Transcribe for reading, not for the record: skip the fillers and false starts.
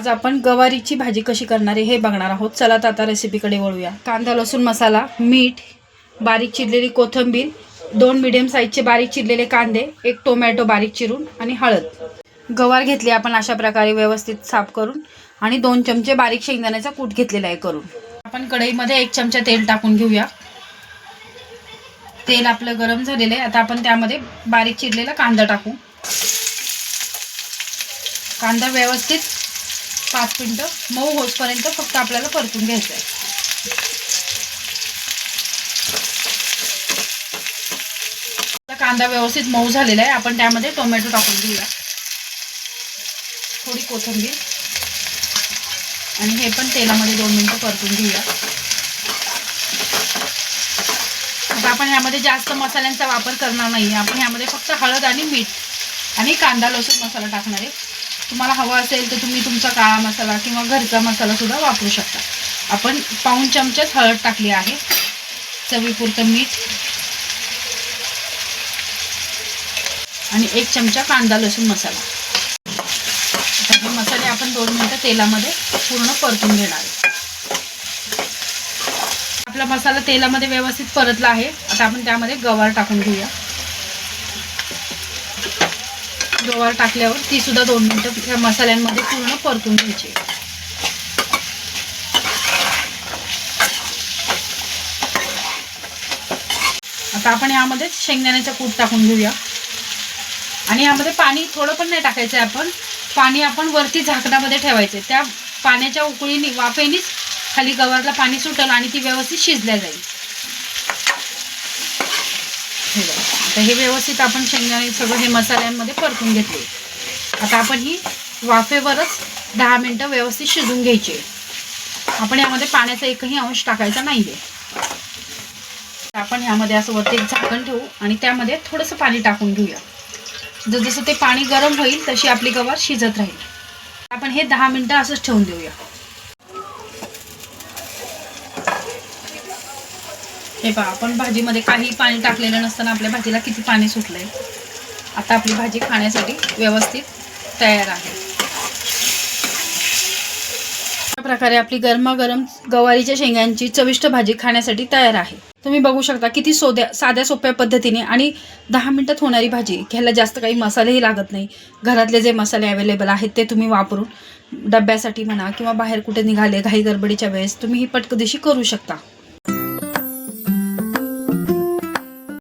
आज आपण गवारीची भाजी कशी करणार आहे हे बघणार आहोत। चला तर आता रेसिपीकडे वळूया। कांदा लसूण मसाला, मीठ, बारीक चिरलेली कोथिंबीर, 2 मीडियम साईजचे बारीक चिरलेले कांदे, 1 टोमॅटो बारीक चिरून आणि हळद। गवार घेतली आपण अशा प्रकारे व्यवस्थित साफ करून आणि 2 चमचे बारीक शेंगदाण्याचा कूट घेतलेला आहे करून। आपण कढईमध्ये 1 चमचा तेल टाकून घेऊया। तेल आपलं गरम झालेलं आहे। आता आपण त्यामध्ये बारीक चिरलेला कांदा टाकू। कांदा व्यवस्थित 5 मिनिटं मऊ होईपर्यंत फक्त आपल्याला परतून घ्यायचं आहे। कांदा व्यवस्थित मऊ झालेला आहे। आपण त्यामध्ये टोमॅटो टाकून घेऊया, थोडी कोथिंबीर आणि हे पण तेलामध्ये 2 मिनिटं परतून घेऊया। आता आपण ह्यामध्ये जास्त मसाल्यांचा वापर करणार नाही। आपण ह्यामध्ये फक्त हळद आणि मीठ आणि कांदा लसूण मसाला टाकणार आहे। तुम्हाला हवा असेल तर तुम्ही तुमचा काळा मसाला किंवा घरचा मसाला सुद्धा वापरू शकता। आपण पाऊण चमचाच हळद टाकली आहे, चवीपुरतं मीठ आणि 1 चमचा कांदा लसूण मसाला। आता हे मसाले आपण 2 मिनिटं तेलामध्ये पूर्ण परतून घेणार आहे। आपला मसाला तेलामध्ये व्यवस्थित परतला आहे। आता आपण त्यामध्ये गवार टाकून घेऊया। गवार टाकल्यावर ती सुद्धा 2 मिनिटं या मसाल्यांमध्ये पूर्ण परतून घ्यायची। आता आपण यामध्ये शेंगदाण्याचा कूट टाकून घेऊया आणि यामध्ये पाणी थोडं पण नाही टाकायचं आहे। आपण पाणी वरती झाकणामध्ये ठेवायचं। त्या पाण्याच्या उकळीने वाफेनेच खाली गवारला पाणी सुटेल आणि ती व्यवस्थित शिजल्या जाईल। आता हे व्यवस्थित आपण शेंगदाणे सगळं हे मसाल्यांमध्ये परतून घेतले। आता आपण ही वाफेवरच 10 मिनिटं व्यवस्थित शिजून घ्यायची। आपण यामध्ये पाण्याचा एकही अंश टाकायचा नाहीये। आपण ह्यामध्ये असं वरती एक झाकण ठेवू आणि त्यामध्ये थोडंसं पाणी टाकून घेऊया। जसं ते पाणी गरम होईल तशी आपली गवार शिजत राहील। आपण हे 10 मिनिटं असंच ठेवून देऊया। हे पहा, आपण भाजीमध्ये काही पाणी टाकलेलं नसताना आपल्या भाजीला किती पाणी सुटलंय। आता आपली भाजी खाण्यासाठी व्यवस्थित तयार आहे। अशा प्रकारे आपली गरमागरम गवारीच्या शेंगांची चविष्ट भाजी खाण्यासाठी तयार आहे। तुम्ही बघू शकता किती साध्या सोप्या पद्धतीने आणि 10 मिनिटात होणारी भाजी। घ्यायला जास्त काही मसालेही लागत नाही। घरातले जे मसाले अवेलेबल आहेत ते तुम्ही वापरून डब्यासाठी म्हणा किंवा बाहेर कुठे निघाले घाई गडबडीच्या वेळेस तुम्ही ही पटकदीशी करू शकता।